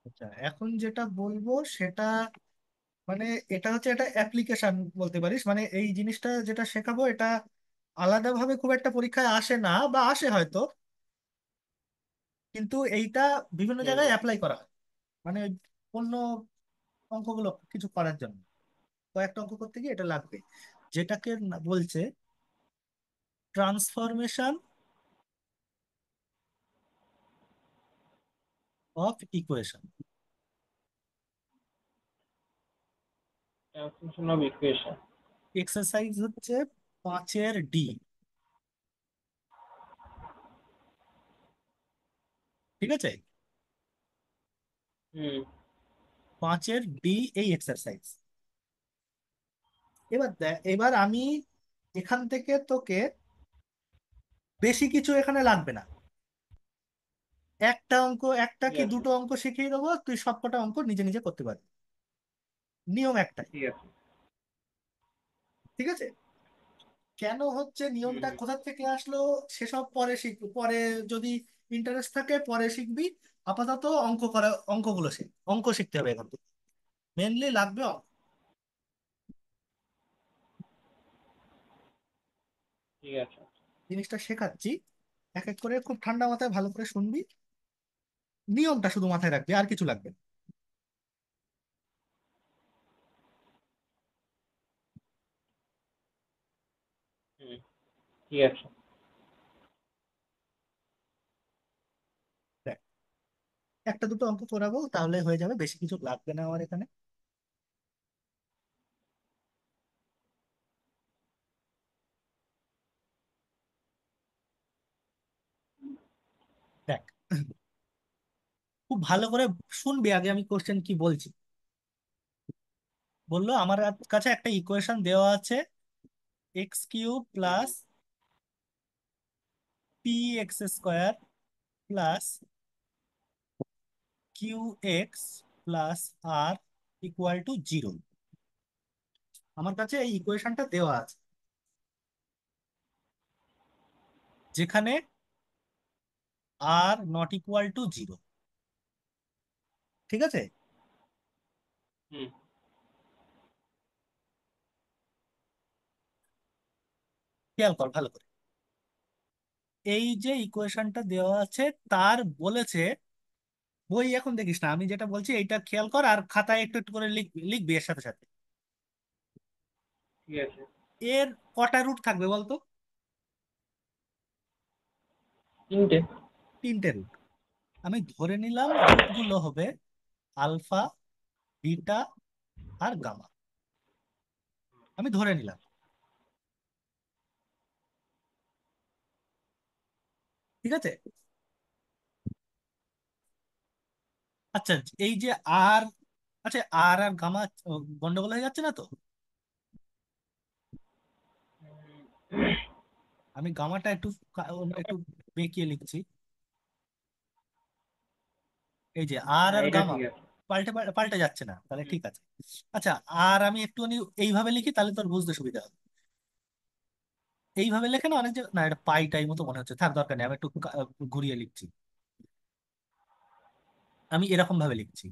আচ্ছা, এখন যেটা বলবো সেটা মানে এটা হচ্ছে একটা অ্যাপ্লিকেশন বলতে পারিস। মানে এই জিনিসটা যেটা শেখাবো এটা আলাদাভাবে খুব একটা পরীক্ষায় আসে না, বা আসে হয়তো, কিন্তু এইটা বিভিন্ন হুম। জায়গায় অ্যাপ্লাই করা হয়। মানে ওই অন্য অঙ্কগুলো কিছু করার জন্য কয়েকটা অঙ্ক করতে গিয়ে এটা লাগবে। যেটাকে বলছে transformation of equation. Translation of equation. Exercise হচ্ছে 5-এর ডি। ঠিক আছে, হুম। 5-এর ডি এই এক্সারসাইজ। এবার দেখ, এবার আমি এখান থেকে তোকে বেশি কিছু এখানে লাগবে না। একটা অঙ্ক, একটা ঠিক কি আছে। দুটো অঙ্ক শিখিয়ে দেবো, তুই সবকটা অঙ্ক নিজে নিজে করতে পারবি। নিয়ম একটাই। ঠিক আছে। ঠিক আছে, কেন হচ্ছে হুম নিয়মটা হুম। কোথা থেকে আসলো সেসব পরে শিখবি, পরে যদি ইন্টারেস্ট থাকে পরে শিখবি। আপাতত অঙ্ক করা, অঙ্কগুলো শিখ, অঙ্ক শিখতে হবে এখন থেকে, মেনলি লাগবে অঙ্ক। ঠিক আছে। জিনিসটা শেখাচ্ছি, এক এক করে খুব ঠান্ডা মাথায় ভালো করে শুনবি। নিয়মটা শুধু মাথায় রাখবি, আর কিছু লাগবে না। হুম। ঠিক আছে। দেখ, একটা দুটো অঙ্ক করাবো তাহলে হয়ে যাবে, বেশি কিছু লাগবে না আমার এখানে। দেখ, খুব ভালো করে শুনবি আগে আমি কোশ্চেন কি বলছি। বললো আমার কাছে একটা ইকুয়েশন দেওয়া আছে, x³ hmm plus px² plus qx plus r equal to 0। আমার কাছে এই ইকুয়েশনটা দেওয়া আছে, যেখানে আর নট ইকুয়াল টু 0। ঠিক আছে, হুম। খেয়াল কর ভালো করে। এই যে ইকুয়েশনটা দেওয়া আছে, তার বলেছে, বই এখন দেখিস না, আমি যেটা বলছি এইটা খেয়াল কর, আর খাতায় একটু একটু করে লিখবি, লিখবি এর সাথে সাথে। ঠিক আছে। এর কটা রুট থাকবে বলতো? তিনটে। 3টে রুট। আমি ধরে নিলাম রুট গুলো হবে আলফা, বিটা আর গামা। আমি ধরে নিলাম। ঠিক আছে, আচ্ছা, এই যে আর, আচ্ছা আর আর গামা গন্ডগোল হয়ে যাচ্ছে না তো? আমি গামাটা একটু একটু বেঁকিয়ে লিখছি। এই যে আর হ্যাঁ, আর এটা গামা ঠিক আছে। পাল্টে পাল্টে যাচ্ছে না, তাহলে হুম। ঠিক আছে। আচ্ছা, আর আমি একটুখানি এইভাবে লিখি তাহলে তোর বুঝতে সুবিধা হবে। এইভাবে লেখে না অনেক জায়গায়, না এটা পাইটাই মতো মনে হচ্ছে, থাক দরকার নেই, আমি একটু ঘুরিয়ে লিখছি। আমি এরকম ভাবে লিখছি।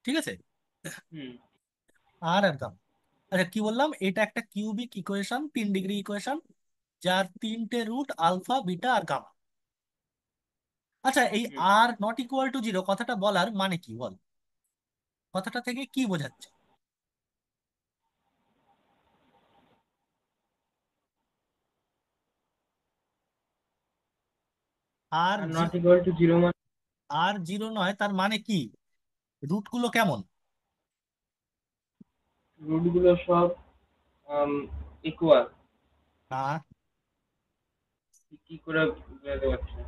ঠিক আছে, হুম। আর আর গামা। আচ্ছা, কি বললাম, এটা একটা কিউবিক ইকুয়েশন, 3 ডিগ্রি ইকুয়েশন, যার 3টে রুট আলফা, বিটা আর গামা। আচ্ছা, এই হুম। আর নট ইকুয়াল টু 0 কথাটা বলার মানে কি বল? কথাটা থেকে কি বোঝাচ্ছে? আর R not equal to zero মানে? আর 0 নয় তার মানে কি? রুট গুলো কেমন? রুট গুলো সব ইকুয়াল। না, কি করে বোঝাতে পারছি না।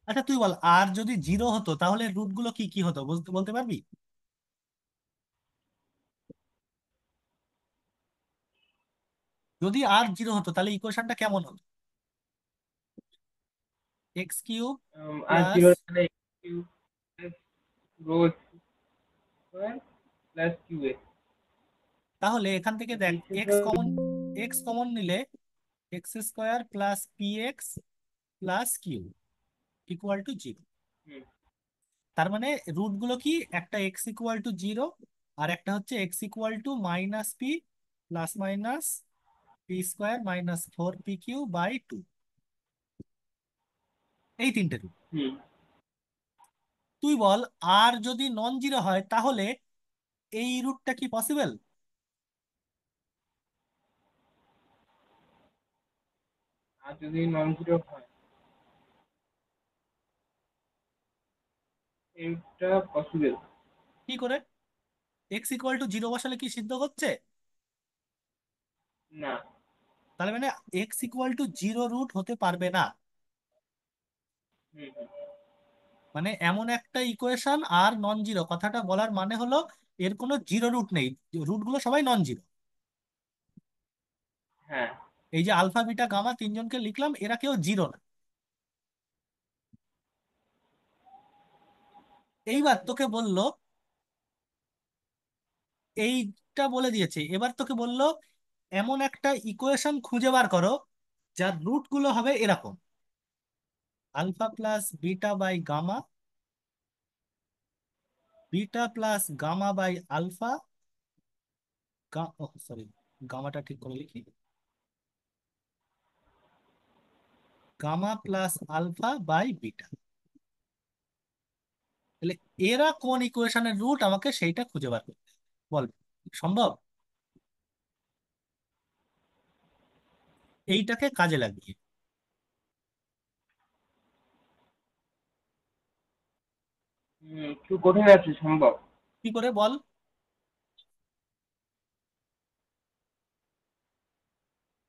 আচ্ছা তুই বল, আর যদি 0 হতো তাহলে রুট গুলো কি কি হতো, বলতে বলতে পারবি? যদি আর 0 হতো তাহলে ইকুয়েশনটা কেমন হতো? x³ আর প্লাস, জিরো মানে q plus rho square plus q এ। তাহলে এখান থেকে দেখ, এক্স কমন, এক্স কমন নিলে x² plus px plus q. Equal to zero. হুম তার মানে রুট গুলো কি, একটা এক্স ইকুয়াল টু জিরো, আর একটা হচ্ছে x equal to minus p plus minus p square minus 4p³ by 2। এই তিনটে রুট। হুম। তুই বল, আর যদি নন জিরো হয় তাহলে এই রুটটা কি পসিবল? আর যদি নন জিরো হয়, এটা পসিবল। কি করে? এক্স ইকুয়াল টু জিরো বসালে কি সিদ্ধ হচ্ছে? না। তাহলে মানে x equal to zero root হতে পারবে না। হুম হুম। মানে এমন একটা ইকুয়েশন আর নন জিরো, কথাটা বলার মানে হলো এর কোনো জিরো রুট নেই, রুট গুলো সবাই নন জিরো। হ্যাঁ। এই যে আলফা বিটা গামা তিনজনকে লিখলাম, এরা কেউ জিরো না। এইবার তোকে বললো, এইটা বলে দিয়েছে, এবার তোকে বললো এমন একটা ইকুয়েশন খুঁজে বার করো যার রুট গুলো হবে এরকম: alpha plus beta by gamma, beta plus gamma by alpha, sorry, গামাটা ঠিক করে লিখি, gamma plus alpha by beta. তাহলে এরা কোন ইকুয়েশনের রুট, আমাকে সেইটা খুঁজে বার করতে হবে। বল, সম্ভব? এইটাকে কাজে লাগিয়ে একটু কঠিন আছে, সম্ভব। কি করে বল?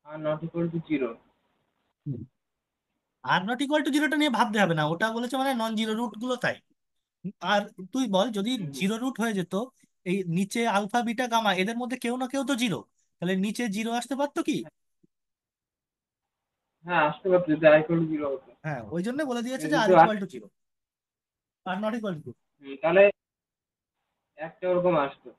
R not equal to zero. R not equal to জিরোটা নিয়ে ভাবতে হবে না, ওটা বলেছে মানে নন জিরো রুট গুলো, তাই। আর তুই বল, যদি হুম হুম। জিরো রুট হয়ে যেত, এই নিচে আলফা বিটা গামা এদের মধ্যে কেউ না কেউ তো জিরো, তাহলে নিচে জিরো আসতে পারতো কি? হ্যাঁ, আসতে পারতো যদি আর ইকুয়াল টু জিরো হতো। হ্যাঁ, ওই জন্য বলে দিয়েছে যে আর কিন্তু equal to zero, R not equal two. তাহলে একটা ওরকম আসতো।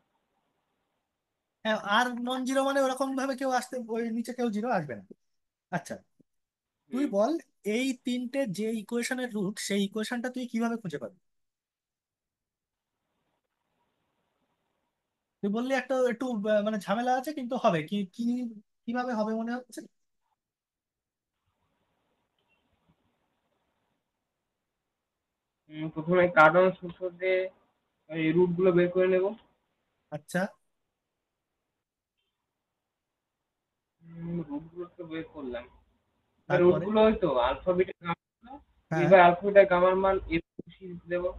হ্যাঁ, আর নন জিরো মানে ওরকম ভাবে কেউ আসতে, ওই নিচে কেউ জিরো আসবে না। আচ্ছা, তুই হুম। বল, এই তিনটে যে ইকুয়েশনের রুট সেই ইকুয়েশনটা তুই কিভাবে খুঁজে পাবি? তুই বললি একটা একটু মানে ঝামেলা আছে, কিন্তু হবে কি কি, কিভাবে হবে মনে হচ্ছে? প্রথমে কার্টন সূত্র দিয়ে এই রুট গুলো বের করে নেব। আচ্ছা। রুট গুলো তো বের করলাম। এবার রুট তারপরে? গুলো হয়তো আলফা বিটা গামা। হ্যাঁ, এবার আলফা বিটা গামার মান এর দেবো।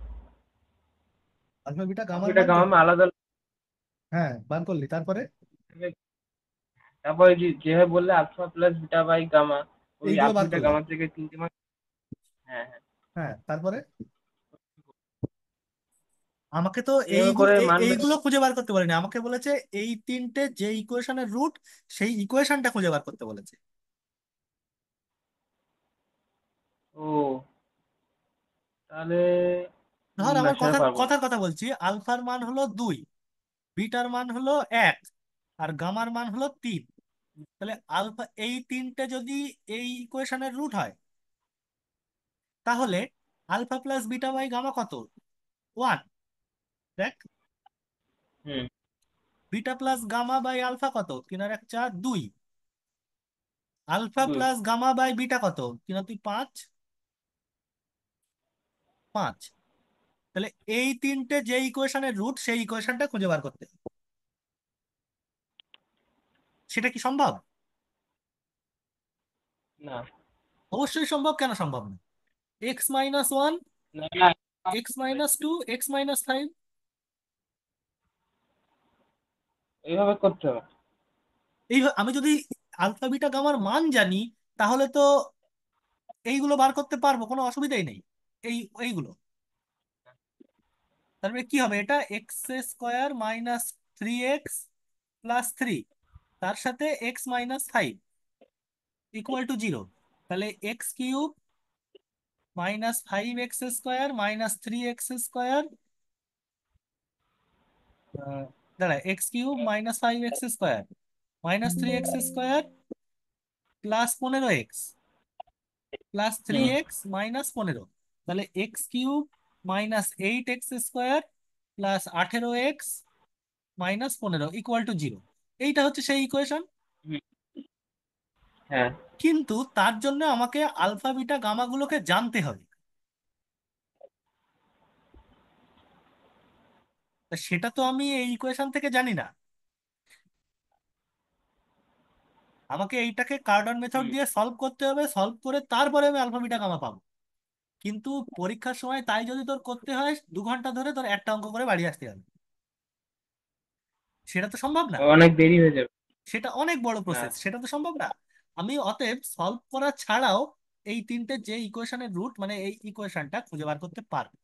আলফা বিটা আলফা গামার বিটা মান গামার দেবো। মান আলাদা আলাদা হ্যাঁ, বার করলি, তারপরে? হবে। তারপরে যেভাবে বললে alpha plus beta by gamma, ওই এইগুলো আলফা বার বিটা করলাম। গামা থেকে তিনটে মান। হ্যাঁ হ্যাঁ। হ্যাঁ, তারপরে? আমাকে তো এইভাবে এইগুলো করে মান বের। এইগুলো খুঁজে বার করতে বলেনি, আমাকে বলেছে এই তিনটে যে ইকুয়েশনের রুট সেই ইকুয়েশনটা খুঁজে বার করতে বলেছে। ও, তাহলে ধর, না, আমার সেটা কথার পারবো না। কথার কথা বলছি, আলফার মান হলো 2, বিটার মান হলো 1, আর গামার মান হলো 3। তাহলে আলফা, এই তিনটে যদি এই ইকুয়েশনের রুট হয়, তাহলে alpha plus beta by gamma কত? 1। দেখ, হুম। Beta plus gamma by alpha কত? 3 আর 1 4, 2। আলফা দুই। প্লাস গামা বাই বিটা কত? 3 আর 2 5, 5। তাহলে এই তিনটে যে ইকুয়েশনের রুট সেই ইকুয়েশনটা খুঁজে বার করতে হবে। সেটা কি সম্ভব? না অবশ্যই সম্ভব, কেন সম্ভব না? x-1, না না। x-2, x-5। এইভাবে করতে হবে। এই আমি যদি আলফা বিটা গামার মান জানি, তাহলে তো এইগুলো বার করতে পারবো, কোনো অসুবিধাই নেই। এই এইগুলো, তারপরে কি হবে, এটা x² - 3x + 3, তার সাথে x-5 ইকুয়াল টু জিরো। তাহলে x³ - 5x² - 3x², দাঁড়া, x³ - 5x² - 3x² + 15x + 3x - 15। তাহলে x cube minus 8x² plus 18x minus 15 equal to 0। এইটা হচ্ছে সেই ইকুয়েশন। হুম, হ্যাঁ। কিন্তু তার জন্য আমাকে আলফা বিটা গামা গুলোকে জানতে হবে। তা সেটা তো আমি এই ইকুয়েশন থেকে জানি না। আমাকে এইটাকে কার্ডন মেথড হুম। দিয়ে সলভ করতে হবে, সলভ করে তারপরে আমি আলফা বিটা গামা পাবো। কিন্তু পরীক্ষার সময় তাই যদি তোর করতে হয় 2 ঘন্টা ধরে তোর একটা অঙ্ক করে বাড়ি আসতে হবে, সেটা তো সম্ভব না। অনেক দেরি হয়ে যাবে। সেটা অনেক বড় হ্যাঁ। প্রসেস, সেটা তো সম্ভব না। আমি অতএব সলভ করা ছাড়াও এই তিনটে যে ইকুয়েশনের রুট, মানে এই ইকুয়েশনটা খুঁজে বার করতে পারবো।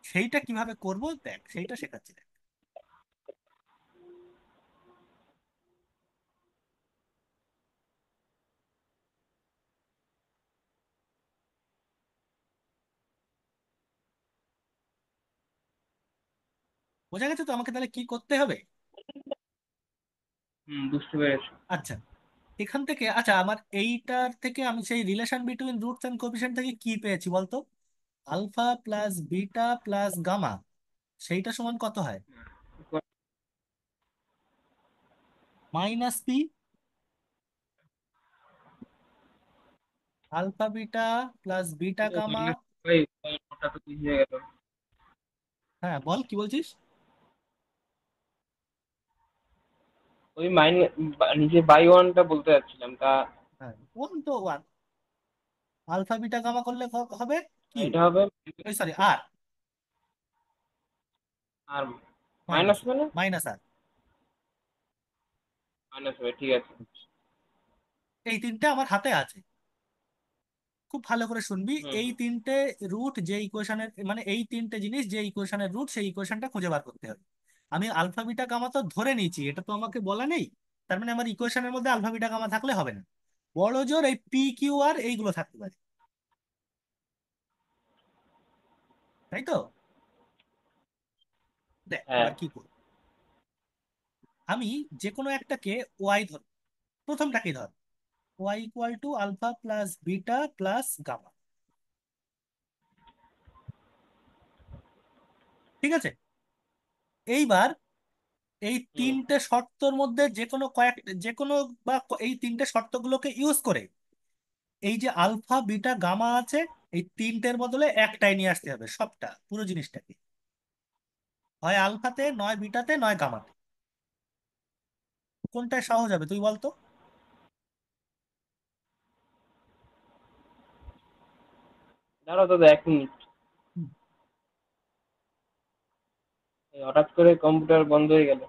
সেইটা কিভাবে করব দেখ, সেইটা শেখাচ্ছি দেখ। বোঝা গেছে তো আমাকে তাহলে কি করতে হবে? হুম, বুঝতে পেরেছি। আচ্ছা, এখান থেকে আচ্ছা আমার এইটার থেকে আমি সেই relation between roots and coefficient থেকে কি পেয়েছি বলতো? Alpha plus beta plus gamma, সেইটা সমান কত হয়? -p alpha beta plus beta gamma. ভাই, ওটা তো কি হয়ে গেল? হ্যাঁ বল কি বলছিস? ওই নিজে বাই ওয়ানটা বলতে যাচ্ছিলাম তা। হ্যাঁ, ওয়ান তো ওয়ান। আলফা বিটা গামা করলে হবে কিউ, এটা হবে ওই সরি আর, আর মাইনাস, মাইনাস মানে মাইনাস আর। মাইনাস হবে, ঠিক আছে। এই তিনটে আমার হাতে আছে। খুব ভালো করে শুনবি, হুম, এই হুম। তিনটে রুট যে ইকুয়েশনের, মানে এই তিনটে জিনিস যে ইকুয়েশনের রুট, সেই ইকুয়েশনটা খুঁজে বার করতে হবে। আমি আলফা বিটা গামা তো ধরে নিয়েছি, এটা তো আমাকে বলা নেই। তার মানে আমার ইকুয়েশনের মধ্যে আলফা বিটা গামা থাকলে হবে না, বড় জোর এই পি কিউ আর এইগুলো থাকতে পারে। তাই তো? দেখ হ্যাঁ। এবার কি করব। আমি যে কোনো একটাকে ওয়াই ধর, প্রথমটাকে ধর, y equal to alpha plus beta plus gamma. ঠিক আছে, এইবার এই হুম, তিনটে শর্তর মধ্যে যে কোনো এই তিনটে শর্তগুলোকে ইউজ করে এই যে আলফা বিটা গামা আছে, এই তিনটের বদলে একটাই নিয়ে আসতে হবে, সবটা পুরো জিনিসটাকে। হয় আলফাতে, নয় বিটাতে, নয় গামাতে। কোনটায় সহজ হবে তুই বলতো? দাঁড়াও দাদা, 1 মিনিট। এই হঠাৎ করে কম্পিউটার বন্ধ হয়ে গেল।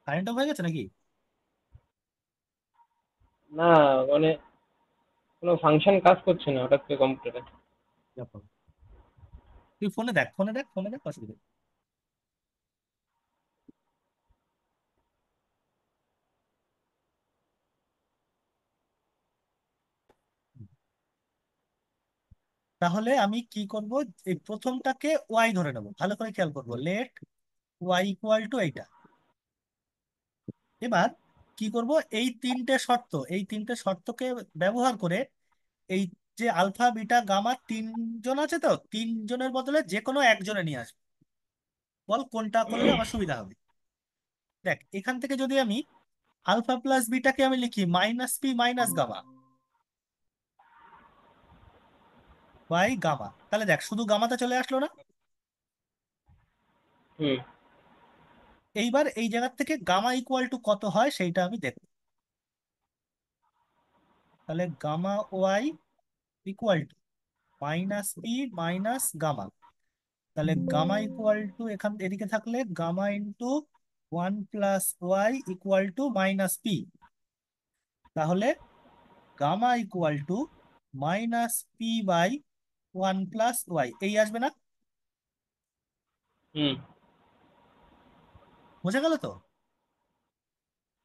কারেন্ট অফ হয়ে গেছে নাকি? না, মানে কোনো ফাংশন কাজ করছে না হঠাৎ করে কম্পিউটারে। দেখো, তুই ফোনে দেখ, ফোনে দেখ, ফোনে দেখ, অসুবিধা নেই। তাহলে আমি কি করব, এই প্রথমটাকে ওয়াই ধরে নেবো, ভালো করে খেয়াল করবো, লেট ওয়াই ইকুয়াল টু এইটা। এবার কি করব, এই তিনটে শর্তকে ব্যবহার করে এই যে আলফা বিটা গামা তিনজন আছে, তো তিনজনের বদলে যে কোনো একজনে নিয়ে আসবে। বল কোনটা করলে আমার সুবিধা হবে? দেখ এখান থেকে যদি আমি আলফা প্লাস বিটাকে আমি লিখি -p minus gamma by gamma, তাহলে দেখ শুধু গামাতে চলে আসলো না? হুম, এইবার এই জায়গা থেকে গামা ইকুয়াল টু কত হয় সেইটা আমি দেখব। তাহলে gamma y equal to -p minus gamma. তাহলে গামা ইকুয়াল টু এখান এদিকে থাকলে gamma into 1 + y equal to -p। তাহলে gamma equal to -p/1 + y এই আসবে না? হুম। বোঝা গেল তো?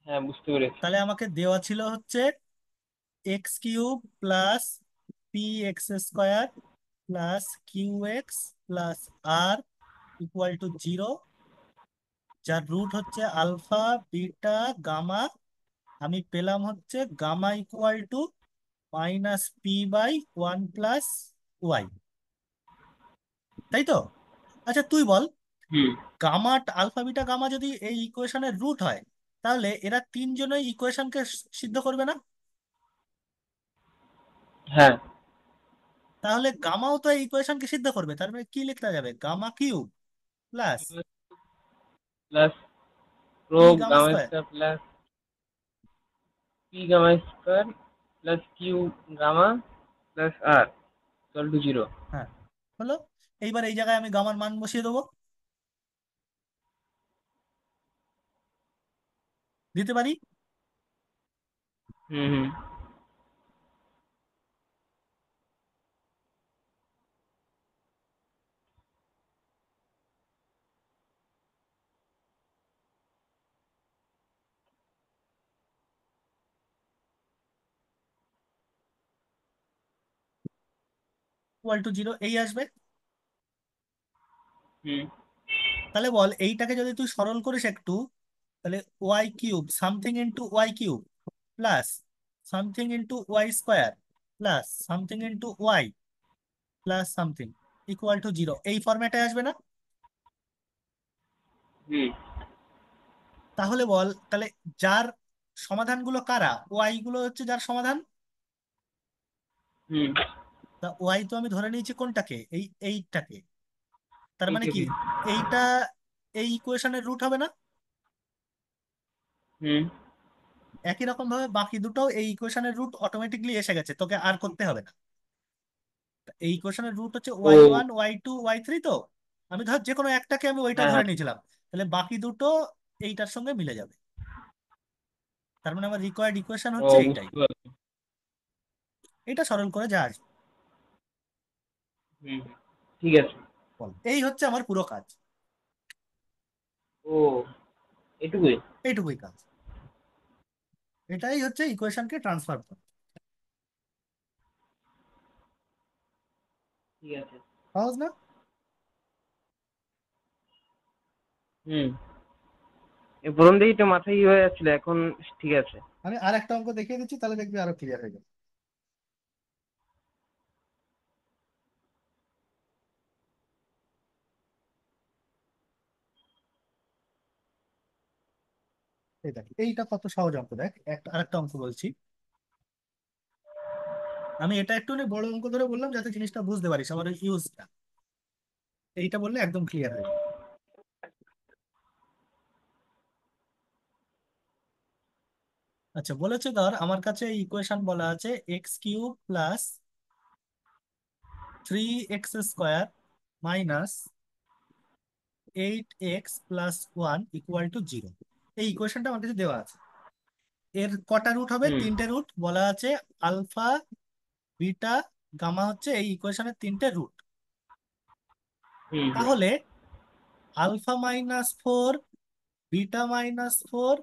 হ্যাঁ, বুঝতে পেরেছি। তাহলে আমাকে দেওয়া ছিল হচ্ছে x³ plus px² plus qx plus r equal to 0, যার রুট হচ্ছে আলফা বিটা গামা। আমি পেলাম হচ্ছে gamma equal to minus p by one plus y, তাই তো? আচ্ছা তুই বল, হুম। গামা, আলফা বিটা গামা যদি এই ইকুয়েশনের রুট হয়, তাহলে এরা তিনজনই ইকুয়েশনকে সিদ্ধ করবে না? হ্যাঁ। তাহলে গামাও তো এই ইকুয়েশনকে সিদ্ধ করবে, তার মানে কি লিখতে যাবে, গামা কিউব প্লাস প্লাস প্রো p gamma gamma square. Square plus p gamma square plus q gamma plus r equal to 0। হ্যাঁ, হলো। এইবার এই জায়গায় আমি গামার মান বসিয়ে দেবো, দিতে পারি। হুম হুম। ইকুয়াল টু জিরো এই আসবে। হুম তাহলে বল এইটাকে যদি তুই সরল করিস একটু, তাহলে y cube something into y cube plus something into y square plus something into y plus something equal to zero, এই ফরম্যাটে আসবে না? হুম তাহলে বল, তাহলে যার সমাধানগুলো কারা, ওয়াই গুলো হচ্ছে যার সমাধান। হুম। তা ওয়াই তো আমি ধরে নিয়েছি কোনটাকে, এই এইটাকে, তার মানে কি এইটাকে। এইটা এই ইকুয়েশনের রুট হবে না? হুম। একই রকম ভাবে বাকি দুটো এই ইকুয়েশনের রুট অটোমেটিকলি এসে গেছে, তোকে আর করতে হবে না। এই ইকুয়েশনের রুট হচ্ছে ও। Y one y two y three, তো আমি ধর যে কোনো একটাকে আমি ওইটা হ্যাঁ ধরে হ্যাঁ। নিয়েছিলাম, তাহলে বাকি দুটো এইটার সঙ্গে মিলে যাবে। তার মানে আমার রিকোয়ার্ড ইকুয়েশন ও, হচ্ছে এইটাই। বুঝতে পারছি। এটা সরল করে যা আসবে। হুম হুম, ঠিক আছে। বল, এই হচ্ছে আমার পুরো কাজ, ও, এটুকুই। এইটুকুই কাজ। এটাই হচ্ছে ইকুয়েশনকে ট্রান্সফার করা। ঠিক আছে। সহজ না? হুম। এ প্রথম দিকে একটু মাথায় ই হয়ে যাচ্ছিল, এখন ঠিক আছে। আমি আর একটা অঙ্ক দেখিয়ে দিচ্ছি, তাহলে দেখবি আরো ক্লিয়ার হয়ে যাবে। এই দেখ, এইটা কত সহজ অঙ্ক, দেখ একটা আরেকটা অঙ্ক বলছি। আমি এটা একটু বড় অঙ্ক ধরে বললাম যাতে জিনিসটা বুঝতে পারিস আমার ইউজটা, এইটা বললে একদম ক্লিয়ার হয়ে যাবে। আচ্ছা বলেছে, ধর আমার কাছে ইকুয়েশন বলা আছে x cube plus three x square minus eight x plus one equal to zero. এই ইকুয়েশনটা আমার কাছে দেওয়া আছে। এর কটা রুট হবে, হুম তিনটে রুট বলা আছে। আলফা বিটা গামা হচ্ছে এই ইকুয়েশনের তিনটে রুট। হুম হুম তাহলে alpha minus four, beta minus four,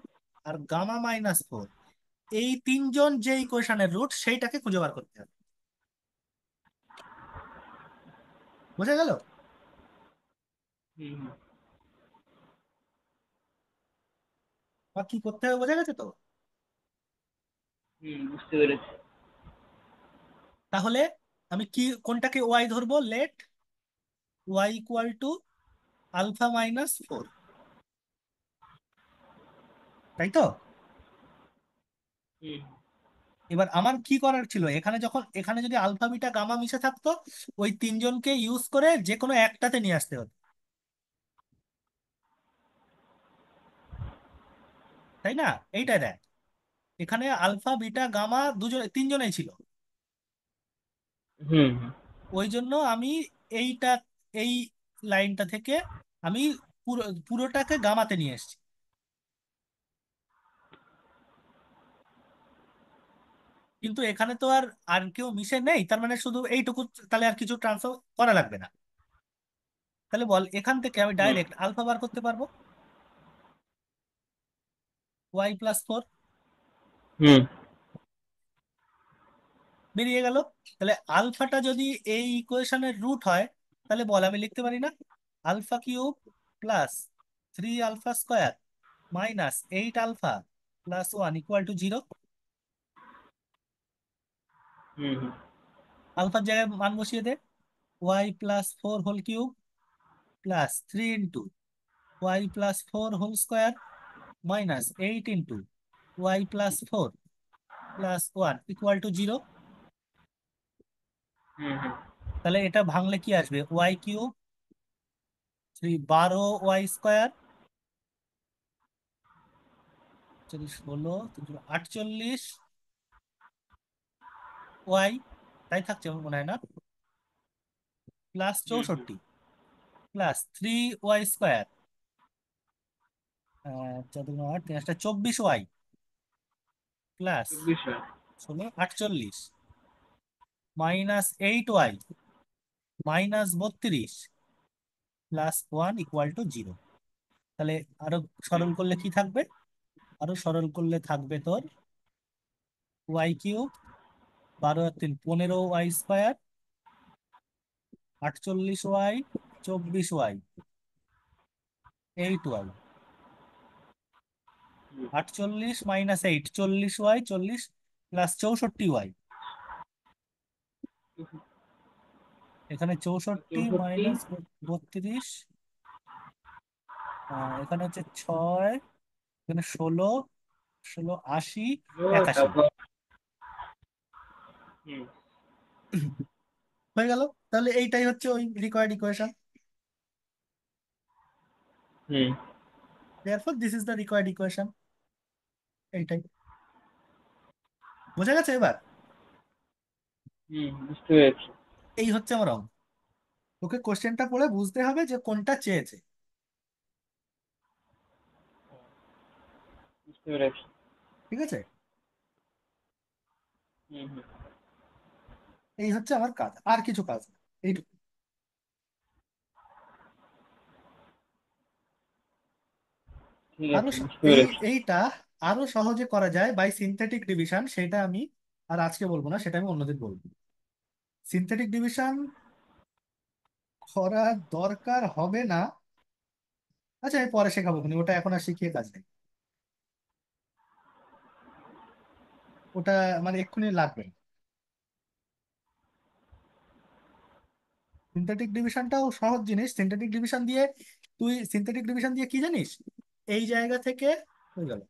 আর গামা মাইনাস ফোর, এই তিনজন যে ইকুয়েশনের রুট সেইটাকে খুঁজে বার করতে হবে। বোঝা গেল? হুম হুম বা কি করতে হবে বোঝা গেছে তো? হুম, বুঝতে পেরেছি। তাহলে আমি কি কোনটাকে ওয়াই ধরবো, let y equal to alpha minus four, তাই তো? হুম এবার আমার কি করার ছিল, এখানে যখন এখানে যদি আলফা বিটা গামা মিশে থাকতো, ওই তিনজনকে ইউজ করে যে কোনো একটাতে নিয়ে আসতে হতো, তাই না? এইটাই দেখ, এখানে আলফা বিটা গামা দুজন তিনজনেই ছিল। হুম হুম ওই জন্য আমি এইটা, এই লাইনটা থেকে আমি পুরোটাকে গামাতে নিয়ে এসেছি। কিন্তু এখানে তো আর আর কেউ মিশে নেই, তার মানে শুধু এইটুকু, তাহলে আর কিছু ট্রান্সফার করা লাগবে না। তাহলে বল, এখান থেকে আমি হুম ডাইরেক্ট আলফা বার করতে পারবো, ওয়াই প্লাস ফোর হুম বেরিয়ে গেল। তাহলে আলফাটা যদি এই ইকুয়েশনের রুট হয়, তাহলে বল আমি লিখতে পারি না, alpha cube plus three alpha square minus eight alpha plus one equal to zero. হুম হুম আলফার জায়গায় মান বসিয়ে দে। y+4 whole cube +3 × y+4 whole square -8 × y+4 +1 = 0। হুম। তাহলে এটা ভাঙলে কি আসবে? y³ 12y² 16 3 × 48 y, তাই থাকছে আমার মনে হয় না, প্লাস হুম হুম 64 +3y² 4 × 8 24y প্লাস 24 হয়। 16 48 -8y -32 +1 = 0। তাহলে আরো হুম সরল করলে কি থাকবে? আরো সরল করলে থাকবে তোর y³ 12 আর 3 15y² 48y 24y 8y, হুম। 48 - 8 40y 40 +64y, এখানে 64 64। -32, এখানে হচ্ছে 6, এখানে 16, 16 80 81 তারপর হুম হয়ে গেল। তাহলে এইটাই হচ্ছে ওই required equation. Hmm therefore this is the required equation. এইটাই বোঝা গেছে এবার? হুম, বুঝতে পেরেছি। এই হচ্ছে আমার অঙ্ক। তোকে কোশ্চেনটা পড়ে বুঝতে হবে যে কোনটা চেয়েছে। বুঝতে পেরেছি। ঠিক আছে? হুম হুম। এই হচ্ছে আমার কাজ, আর কিছু কাজ না। এইটুকু। ঠিক আরো আছে, স- বুঝতে এই পেরেছি। এইটা আরো সহজে করা যায় বাই সিনথেটিক ডিভিশন, সেটা আমি আর আজকে বলবো না, সেটা আমি অন্যদিন বলবো। সিনথেটিক ডিভিশন করার দরকার হবে না। আচ্ছা আমি পরে শেখাবো, কিন্তু ওটা এখন আর শিখিয়ে কাজ নেই। ওটা মানে এক্ষুনি লাগবে। সিনথেটিক ডিভিশনটাও সহজ জিনিস। সিনথেটিক ডিভিশন দিয়ে কি জানিস? এই জায়গা থেকে হয়ে গেল,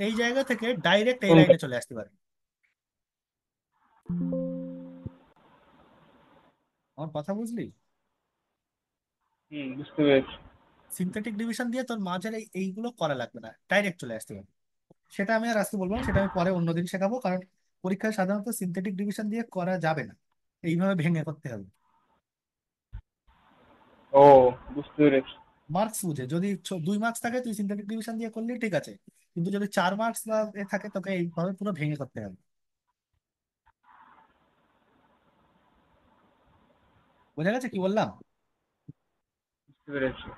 এই জায়গা থেকে ডাইরেক্ট এই কোনটা? লাইনে চলে আসতে পারে। আমার কথা বুঝলি? হুম, বুঝতে পেরেছি। সিনথেটিক ডিভিশন দিয়ে তোর মাঝের এইগুলো করা লাগবে না, ডাইরেক্ট চলে আসতে পারে। সেটা আমি আর আজকে বলবো না, সেটা আমি পরে অন্যদিন শেখাবো, কারণ পরীক্ষায় সাধারণত সিনথেটিক ডিভিশন দিয়ে করা যাবে না, এইভাবে ভেঙে করতে হবে। ও, বুঝতে পেরেছি। মার্কস বুঝে, যদি 2 মার্কস থাকে তুই সিনথেটিক ডিভিশন দিয়ে করলে ঠিক আছে, কিন্তু যদি 4 মার্কস বা থাকে তোকে এইভাবে পুরো ভেঙে করতে হবে। বোঝা গেছে কি বললাম? বুঝতে পেরেছি।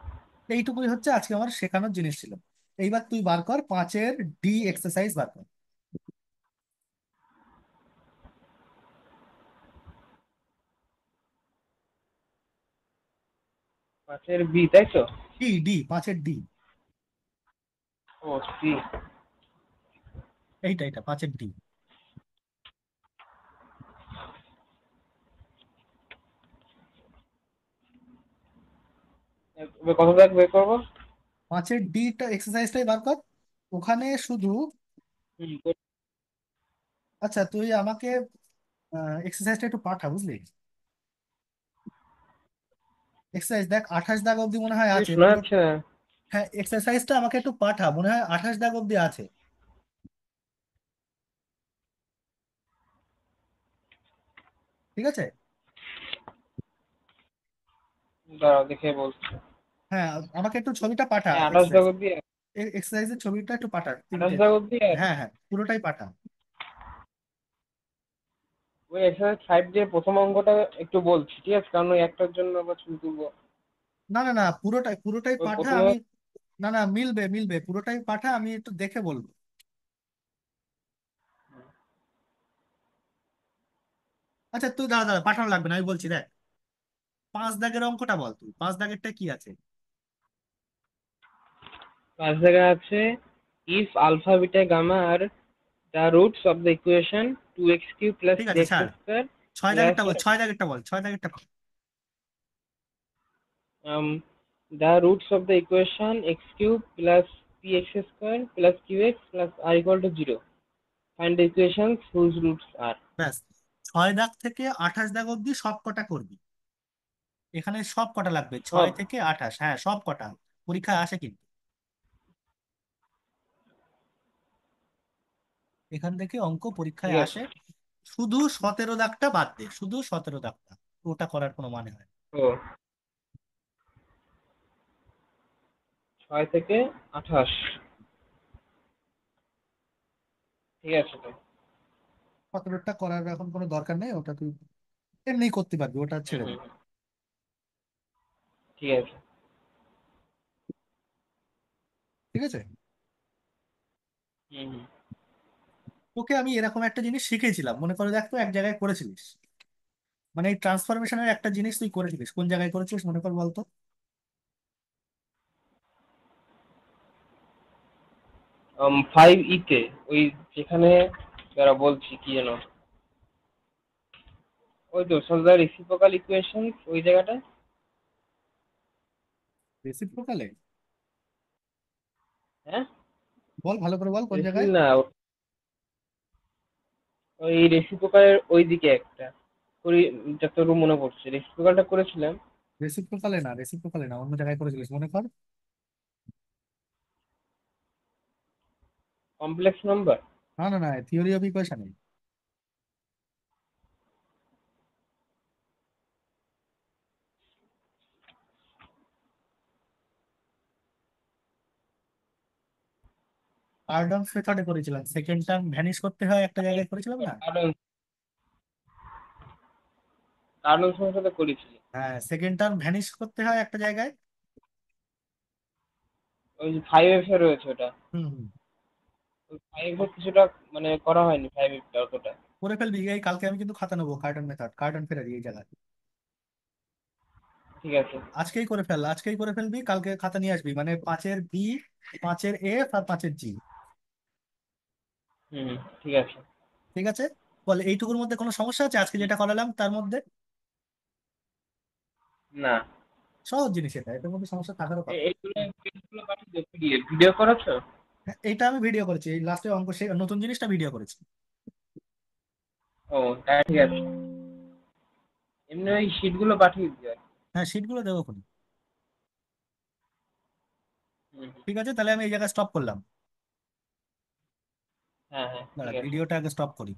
এইটুকুই হচ্ছে আজকে আমার শেখানোর জিনিস ছিল। এইবার তুই বার কর 5-এর এক্সারসাইজ বার কর। 5-এর বি, তাই তো? ডি 5-এর ডি। ও, সি। এইটা 5-এর ডি। এবার কত দাগ বের করবো? 5-এর ডিটা এক্সারসাইজটাই বার কর। ওখানে শুধু, হুম আচ্ছা তুই আমাকে এক্সারসাইজটা একটু পাঠা, বুঝলি? এক্সারসাইজ দেখ 28 দাগ অব্দি মনে হয় আছে শোনা পুরো। যাচ্ছে না। হ্যাঁ এক্সারসাইজটা আমাকে একটু পাঠা, মনে হয় 28 দাগ অব্দি আছে। ঠিক আছে? দাঁড়াও, দেখে বলছি। হ্যাঁ আমাকে একটু ছবিটা পাঠা, হ্যাঁ, 28 এক্সারসাইজ দাগ অব্দি। এক্সারসাইজের ছবিটা একটু পাঠা 28 তিনটে। দাগ অব্দি আছে। হ্যাঁ হ্যাঁ পুরোটাই পাঠা। ওই এক্সারসাইজ 5 দিয়ে প্রথম অঙ্কটা একটু বলছি, ঠিক আছে? কারণ ওই একটার জন্য আবার ছবি তুলবো। না না না, পুরোটাই পুরোটাই ওই পাঠা প্রথমে। আমি। না না, মিলবে মিলবে, পুরোটাই পাঠা, আমি একটু দেখে বলবো। আচ্ছা তুই দাঁড়া দাঁড়া, পাঠানো লাগবে না, আমি বলছি দেখ। 5 দাগের অঙ্কটা বল, তুই 5 দাগেরটা কি আছে? 5 জায়গা আছে, if alpha beta gamma are The roots of the equation 2x cube plus ঠিক আছে, 3x ছাড়। square ছয় plus দাগেরটা বল, ছয় দাগেরটা বল, ছয় দাগেরটা বল। the roots of the equation x cube plus px square plus qx plus r equal to 0. Find the equations whose roots are. ব্যাস, 6 দাগ থেকে 28 দাগ অব্দি সব কটা করবি। এখানে সব কটা লাগবে, ছয় সব। থেকে 28, হ্যাঁ সব কটা। পরীক্ষায় আসে কিন্তু। এখান থেকে অঙ্ক ঠিক পরীক্ষায় আছে। আসে। শুধু 17 দাগটা বাদ দে, শুধু 17 দাগটা, ওটা করার কোনো মানে হয় না। ও, 6 থেকে 28। ঠিক আছে তো। 17টা করার এখন কোনো দরকার নেই, ওটা তুই এমনি করতে পারবি, ওটা হুম ছেড়ে দে। হুম হুম, ঠিক আছে। ঠিক আছে। হুম হুম। তোকে আমি এরকম একটা জিনিস শিখেছিলাম, মনে করে দেখ, তো এক জায়গায় করেছিলিস, মানে এই ট্রান্সফরমেশনের একটা জিনিস তুই করেছিলিস, কোন জায়গায় করেছিলিস মনে কর বলতো। 5 তে, ওই যেখানে, যারা বলছি কি যেন, ওই তো সোজা রেসিপ্রোকাল ইকুয়েশন ওই জায়গাটায়। রেসিপ্রোকালে? হ্যাঁ। বল ভালো করে বল কোন জায়গায়। না, ওই রেসিপ্রোকালের ওই দিকে একটা করি, যতটুকু মনে পড়ছে রেসিপ্রোকালটা করেছিলাম। রেসিপ্রোকালে না, রেসিপ্রোকালে না, অন্য জায়গায় করেছিলিস মনে কর। Complex number. না না না, থিওরি অফ ইকুয়েশনে। কার্ডনস মেথডে করেছিলাম, সেকেন্ড টার্ম ভ্যানিশ করতে হয় একটা জায়গায় করেছিলাম না। কারণ কারণ সমস্যাটা করেছিলি। হ্যাঁ, সেকেন্ড টার্ম ভ্যানিশ করতে হয় একটা জায়গায়। ওই যে 5f এ রয়েছে ওটা। হুম হুম। ওই 5f এর কিছুটা মানে করা হয়নি 5f টা অতটা। করে ফেলবি, এই কালকে আমি কিন্তু খাতা নেবো, কার্টন মেথড, কার্টন ফেরারি এই জায়গায়। ঠিক আছে। আজকেই করে ফেল, আজকেই করে ফেলবি, কালকে খাতা নিয়ে আসবি, মানে 5-এর বি, 5-এর এফ আর 5-এর জি। হুম, ঠিক আছে। ঠিক আছে। বল এইটুকুর মধ্যে কোনো সমস্যা আছে আজকে যেটা করালাম তার মধ্যে? না। সহজ জিনিস, এটা এটার মধ্যে সমস্যা থাকারও কথা না। এইগুলো পেজগুলো পাঠিয়ে দিও, পিডিএফ ভিডিও করেছো? হ্যাঁ, এটা আমি ভিডিও করেছি, এই লাস্টে অঙ্ক নতুন জিনিসটা ভিডিও করেছি। ও, তাই ঠিক আছে। এমনি ওই শিটগুলো পাঠিয়ে দিও আর কি। হ্যাঁ, শিটগুলো দেবো খুনি। হুম হুম। ঠিক আছে, তাহলে আমি এই জায়গায় স্টপ করলাম। হ্যাঁ হ্যাঁ, দাঁড়া, ঠিক আছে। ভিডিওটা আগে স্টপ করি।